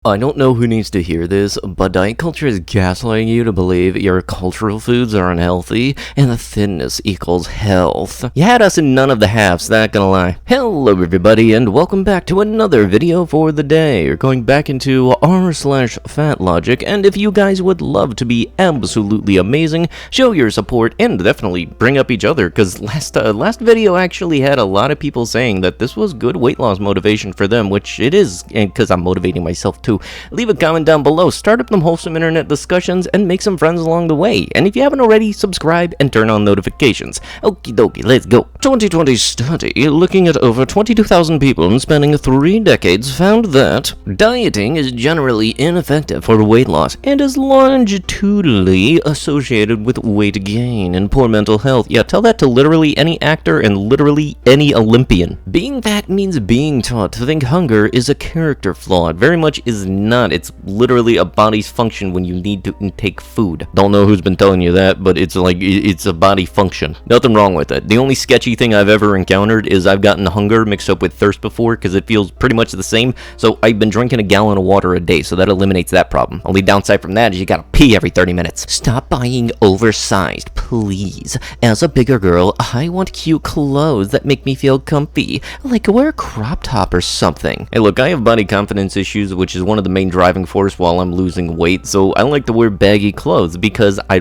I don't know who needs to hear this, but diet culture is gaslighting you to believe your cultural foods are unhealthy and that thinness equals health. You had us in none of the halves, not gonna lie. Hello everybody and welcome back to another video for the day. We're going back into r/Fatlogic, and if you guys would love to be absolutely amazing, show your support and definitely bring up each other, because last video actually had a lot of people saying that this was good weight loss motivation for them, which it is, and because I'm motivating myself too. Leave a comment down below, start up some wholesome internet discussions, and make some friends along the way. And if you haven't already, subscribe and turn on notifications. Okie dokie, let's go. 2020 study looking at over 22,000 people and spanning 3 decades found that dieting is generally ineffective for weight loss and is longitudinally associated with weight gain and poor mental health. Yeah, tell that to literally any actor and literally any Olympian. Being fat means being taught to think hunger is a character flaw. It very much is not. It's literally a body's function when you need to intake food. Don't know who's been telling you that, but it's like, it's a body function. Nothing wrong with it. The only sketchy thing I've ever encountered is I've gotten hunger mixed up with thirst before, because it feels pretty much the same. So I've been drinking a gallon of water a day, so that eliminates that problem. Only downside from that is you gotta pee every 30 minutes. Stop buying oversized, please. As a bigger girl, I want cute clothes that make me feel comfy. Like wear a crop top or something. Hey look, I have body confidence issues, which is one of the main driving force while I'm losing weight, so I like to wear baggy clothes because I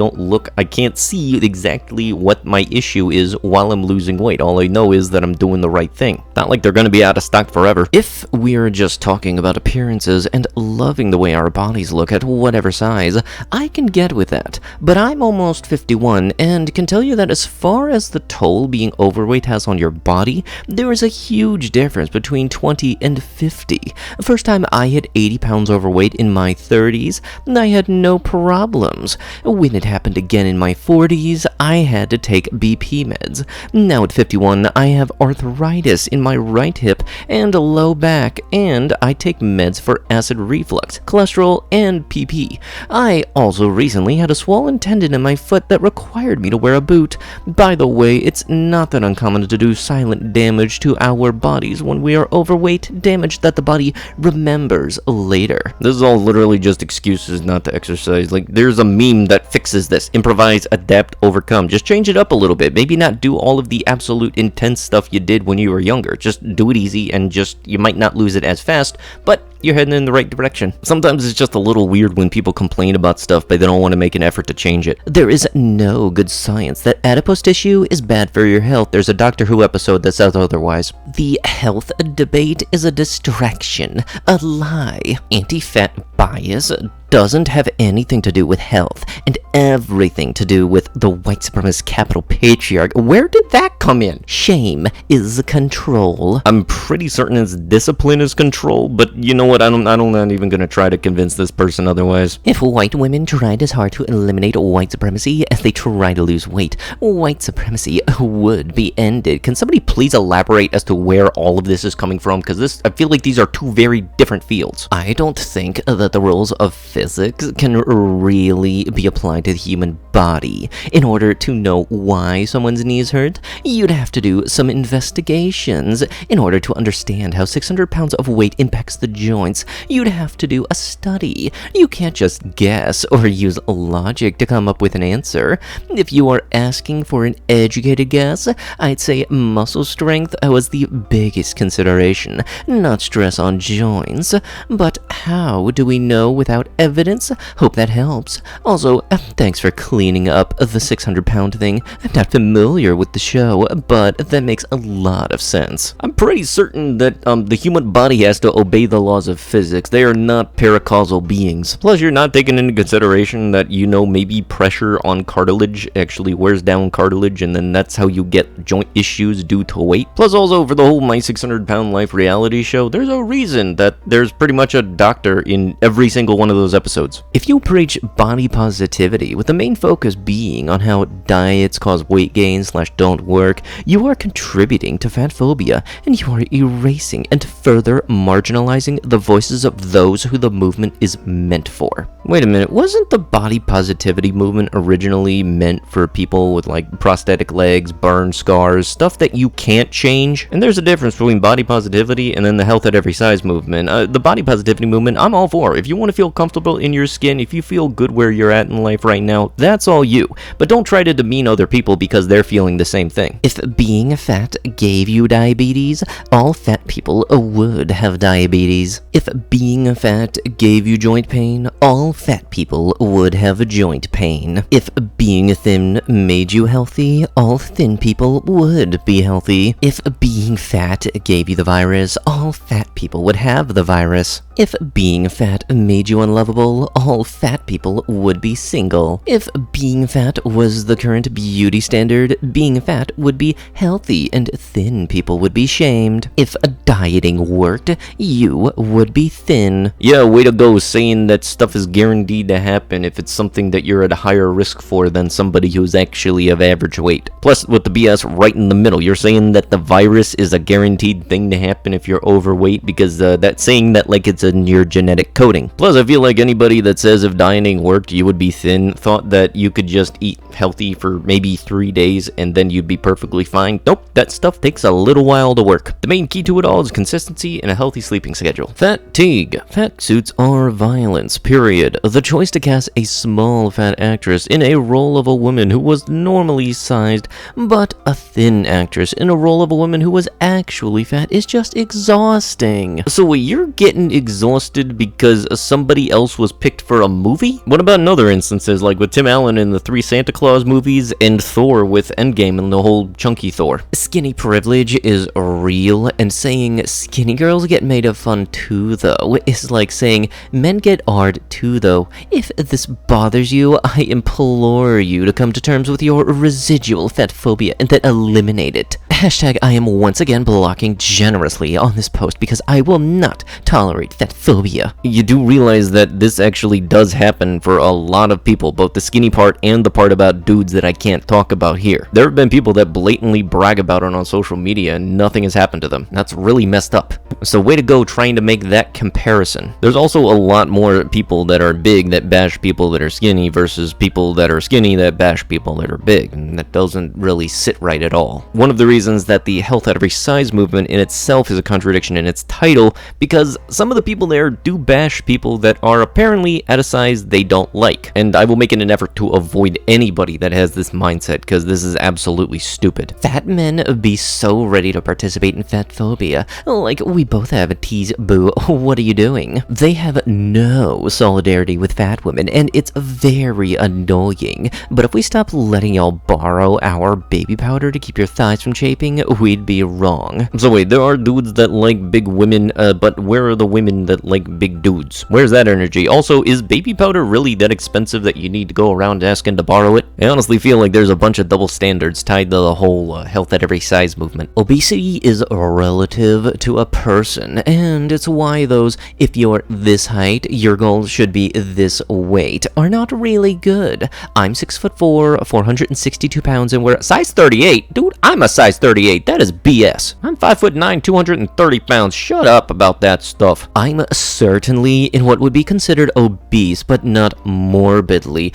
can't see exactly what my issue is while I'm losing weight. All I know is that I'm doing the right thing. Not like they're gonna be out of stock forever. If we're just talking about appearances and loving the way our bodies look at whatever size, I can get with that. But I'm almost 51 and can tell you that as far as the toll being overweight has on your body, there is a huge difference between 20 and 50. First time I hit 80 pounds overweight in my 30s, I had no problems. When it happened again in my 40s, I had to take BP meds. Now at 51, I have arthritis in my right hip and a low back, and I take meds for acid reflux, cholesterol, and PP. I also recently had a swollen tendon in my foot that required me to wear a boot. By the way, it's not that uncommon to do silent damage to our bodies when we are overweight, damage that the body remembers later. This is all literally just excuses not to exercise. Like, there's a meme that fixes this. Improvise, adapt, overcome. Just change it up a little bit. Maybe not do all of the absolute intense stuff you did when you were younger. Just do it easy and you might not lose it as fast, but you're heading in the right direction. Sometimes it's just a little weird when people complain about stuff, but they don't want to make an effort to change it. There is no good science that adipose tissue is bad for your health. There's a Doctor Who episode that says otherwise. The health debate is a distraction, a lie. Anti-fat bias doesn't have anything to do with health and everything to do with the white supremacist capital patriarch. Where did that come in? Shame is control. I'm pretty certain it's discipline is control, but you know what? I'm not even gonna try to convince this person otherwise. If white women tried as hard to eliminate white supremacy as they try to lose weight, white supremacy would be ended. Can somebody please elaborate as to where all of this is coming from? Because I feel like these are two very different fields. I don't think that the rules of physics can really be applied to the human body. In order to know why someone's knees hurt, you'd have to do some investigations. In order to understand how 600 pounds of weight impacts the joints, you'd have to do a study. You can't just guess or use logic to come up with an answer. If you are asking for an educated guess, I'd say muscle strength was the biggest consideration, not stress on joints. But how do we know without evidence? Hope that helps. Also, thanks for cleaning up the 600-pound thing. I'm not familiar with the show, but that makes a lot of sense. I'm pretty certain that the human body has to obey the laws of physics. They are not paracausal beings. Plus, you're not taking into consideration that, maybe pressure on cartilage actually wears down cartilage, and then that's how you get joint issues due to weight. Plus, also, for the whole My 600-Pound Life reality show, there's a reason that there's pretty much a doctor in every single one of those episodes. If you preach body positivity with the main focus being on how diets cause weight gain / don't work, you are contributing to fat phobia, and you are erasing and further marginalizing the voices of those who the movement is meant for. Wait a minute, wasn't the body positivity movement originally meant for people with like prosthetic legs, burn scars, stuff that you can't change? And there's a difference between body positivity and then the health at every size movement. The body positivity movement, I'm all for. If you want to feel comfortable in your skin, if you feel good where you're at in life right now, that's all you. But don't try to demean other people because they're feeling the same thing. If being fat gave you diabetes, all fat people would have diabetes. If being fat gave you joint pain, all fat people would have joint pain. If being thin made you healthy, all thin people would be healthy. If being fat gave you the virus, all fat people would have the virus. If being fat made you unlovable, all fat people would be single. If being fat was the current beauty standard, being fat would be healthy and thin people would be shamed. If dieting worked, you would be thin. Yeah, way to go saying that stuff is guaranteed to happen if it's something that you're at a higher risk for than somebody who's actually of average weight. Plus, with the BS right in the middle, you're saying that the virus is a guaranteed thing to happen if you're overweight because that's saying that like it's in your genetic coding. Plus, I feel like anybody that says if dieting worked, you would be thin, thought that you could just eat healthy for maybe 3 days and then you'd be perfectly fine. Nope, that stuff takes a little while to work. The main key to it all is consistency and a healthy sleeping schedule. Fatigue. Fat suits are violence, period. The choice to cast a small fat actress in a role of a woman who was normally sized, but a thin actress in a role of a woman who was actually fat is just exhausting. So you're getting exhausted because somebody else was picked for a movie? What about in other instances, like with Tim Allen in the 3 Santa Claus movies and Thor with Endgame and the whole chunky Thor? Skinny privilege is real, and saying skinny girls get made of fun too, though, is like saying men get art too, though. If this bothers you, I implore you to come to terms with your residual fat phobia and then eliminate it. Hashtag I am once again blocking generously on this post because I will not tolerate fat phobia. You do realize that this actually does happen for a lot of people, both the skinny part and the part about dudes that I can't talk about here. There have been people that blatantly brag about it on social media and nothing has happened to them. That's really messed up. So way to go trying to make that comparison. There's also a lot more people that are big that bash people that are skinny versus people that are skinny that bash people that are big, and that doesn't really sit right at all. One of the reasons that the health at every size movement in itself is a contradiction in its title, because some of the people there do bash people that are apparently at a size they don't like, and I will make it an effort to avoid anybody that has this mindset, because this is absolutely stupid. Fat men be so ready to participate in fat phobia, like we both have a tease, boo, what are you doing? They have no solidarity with fat women, and it's very annoying, but if we stop letting y'all borrow our baby powder to keep your thighs from chafing, we'd be wrong. So wait, there are dudes that like big women, but where are the women that like big dudes? Where's that energy? Also, is baby powder really that expensive that you need to go around asking to borrow it? I honestly feel like there's a bunch of double standards tied to the whole health at every size movement. Obesity is relative to a person, and it's why those, if you're this height, your goal should be this weight, are not really good. I'm 6'4", 462 pounds, and we're size 38. Dude, I'm a size 38. That is BS. I'm 5'9", 230 pounds. Shut up about that stuff. I'm certainly in what would be considered obese, but not morbidly.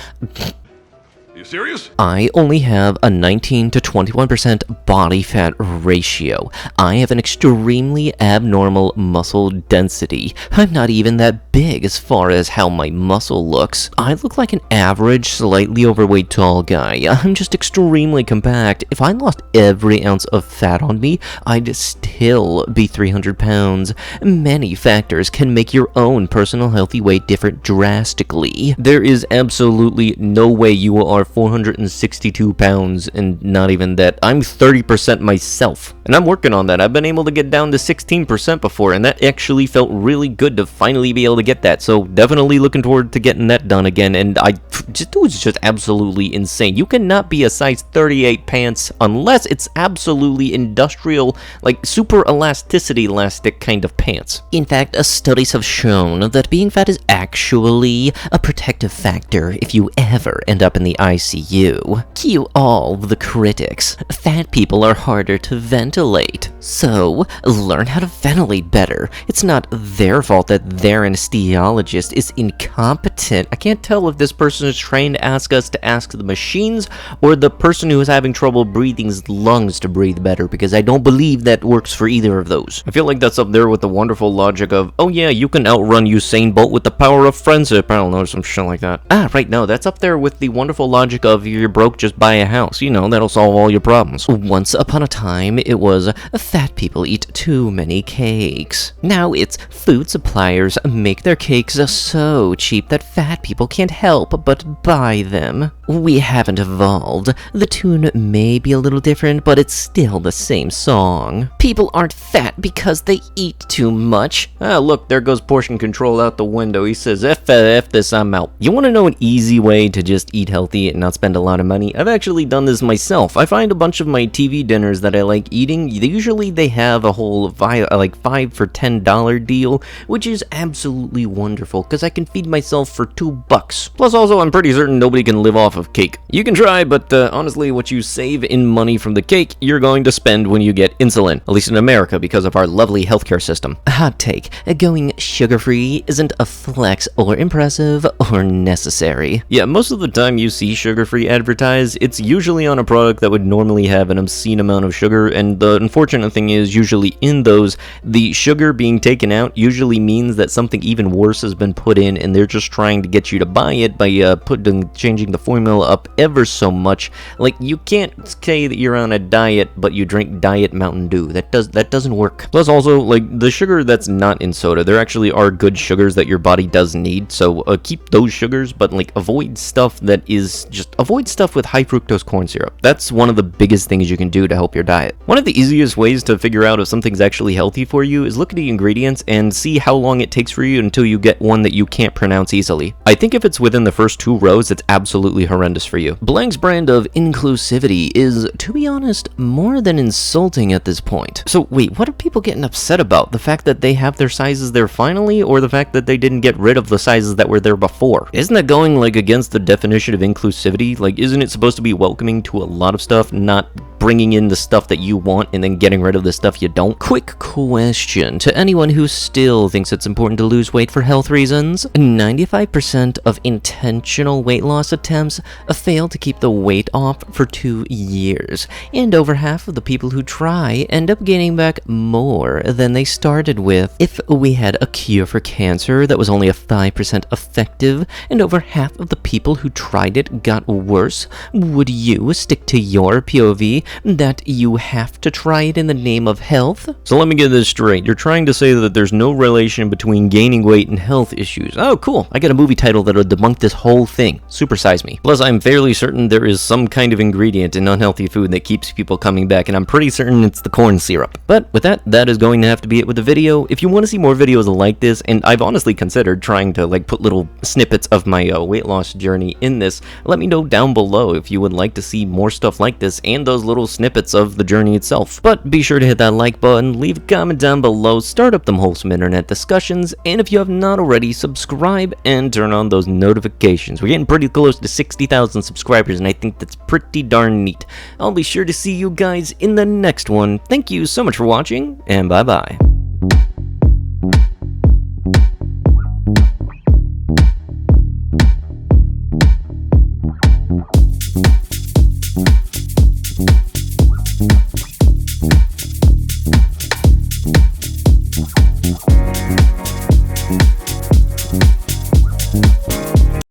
You serious? I only have a 19 to 21% body fat ratio. I have an extremely abnormal muscle density. I'm not even that big as far as how my muscle looks. I look like an average, slightly overweight tall guy. I'm just extremely compact. If I lost every ounce of fat on me, I'd still be 300 pounds. Many factors can make your own personal healthy weight differ drastically. There is absolutely no way you are 462 pounds, and not even that. I'm 30% myself, and I'm working on that. I've been able to get down to 16% before, and that actually felt really good to finally be able to get that, so definitely looking forward to getting that done again. And dude's just absolutely insane. You cannot be a size 38 pants unless it's absolutely industrial, like super elastic kind of pants. In fact, studies have shown that being fat is actually a protective factor if you ever end up in the ICU. Cue all the critics. Fat people are harder to ventilate. So, learn how to ventilate better. It's not their fault that their anesthesiologist is incompetent. I can't tell if this person is trained to ask us to ask the machines or the person who is having trouble breathing's lungs to breathe better, because I don't believe that works for either of those. I feel like that's up there with the wonderful logic of, oh yeah, you can outrun Usain Bolt with the power of friendship. I don't know, some shit like that. Ah, right, no, that's up there with the wonderful logic of, you're broke, just buy a house. You know, that'll solve all your problems. Once upon a time, it was fat people eat too many cakes. Now it's food suppliers make their cakes so cheap that fat people can't help but buy them. We haven't evolved. The tune may be a little different, but it's still the same song. People aren't fat because they eat too much. Ah, look, there goes portion control out the window. He says, F this, I'm out. You want to know an easy way to just eat healthy and not spend a lot of money? I've actually done this myself. I find a bunch of my TV dinners that I like eating, usually they have a whole like $5 for $10 deal, which is absolutely wonderful because I can feed myself for $2. Plus also, I'm pretty certain nobody can live off of cake. You can try, but honestly, what you save in money from the cake, you're going to spend when you get insulin, at least in America because of our lovely healthcare system. Hot take, going sugar-free isn't a flex or impressive or necessary. Yeah, most of the time you see sugar-free advertised, it's usually on a product that would normally have an obscene amount of sugar, and the unfortunate thing is, usually in those, the sugar being taken out usually means that something even worse has been put in, and they're just trying to get you to buy it by changing the formula up ever so much. Like, you can't say that you're on a diet, but you drink Diet Mountain Dew. That doesn't work. Plus also, like, the sugar that's not in soda, there actually are good sugars that your body does need, so keep those sugars, but like avoid stuff with high fructose corn syrup. That's one of the biggest things you can do to help your diet. One of the easiest ways to figure out if something's actually healthy for you is look at the ingredients and see how long it takes for you until you get one that you can't pronounce easily. I think if it's within the first 2 rows, it's absolutely horrendous for you. Blank's brand of inclusivity is, to be honest, more than insulting at this point. So wait, what are people getting upset about? The fact that they have their sizes there finally, or the fact that they didn't get rid of the sizes that were there before? Isn't that going like against the definition of inclusivity? Like, isn't it supposed to be welcoming to a lot of stuff, not bringing in the stuff that you want and then getting rid of the stuff you don't? Quick question to anyone who still thinks it's important to lose weight for health reasons. 95% of intentional weight loss attempts fail to keep the weight off for 2 years, and over half of the people who try end up gaining back more than they started with. If we had a cure for cancer that was only a 5% effective, and over half of the people who tried it got worse, would you stick to your POV that you have to try it in the name of health? So let me get this straight. You're trying to say that there's no relation between gaining weight and health issues. Oh, cool. I got a movie title that'll debunk this whole thing. Supersize Me. Plus, I'm fairly certain there is some kind of ingredient in unhealthy food that keeps people coming back, and I'm pretty certain it's the corn syrup. But with that is going to have to be it with the video. If you want to see more videos like this, and I've honestly considered trying to like put little snippets of my weight loss journey in this, let me know down below if you would like to see more stuff like this and those little snippets of the journey itself. But be sure to hit that like button, leave a comment down below, start up them wholesome internet discussions, and if you have not already, subscribe and turn on those notifications. We're getting pretty close to 60,000 subscribers, and I think that's pretty darn neat. I'll be sure to see you guys in the next one. Thank you so much for watching, and bye-bye.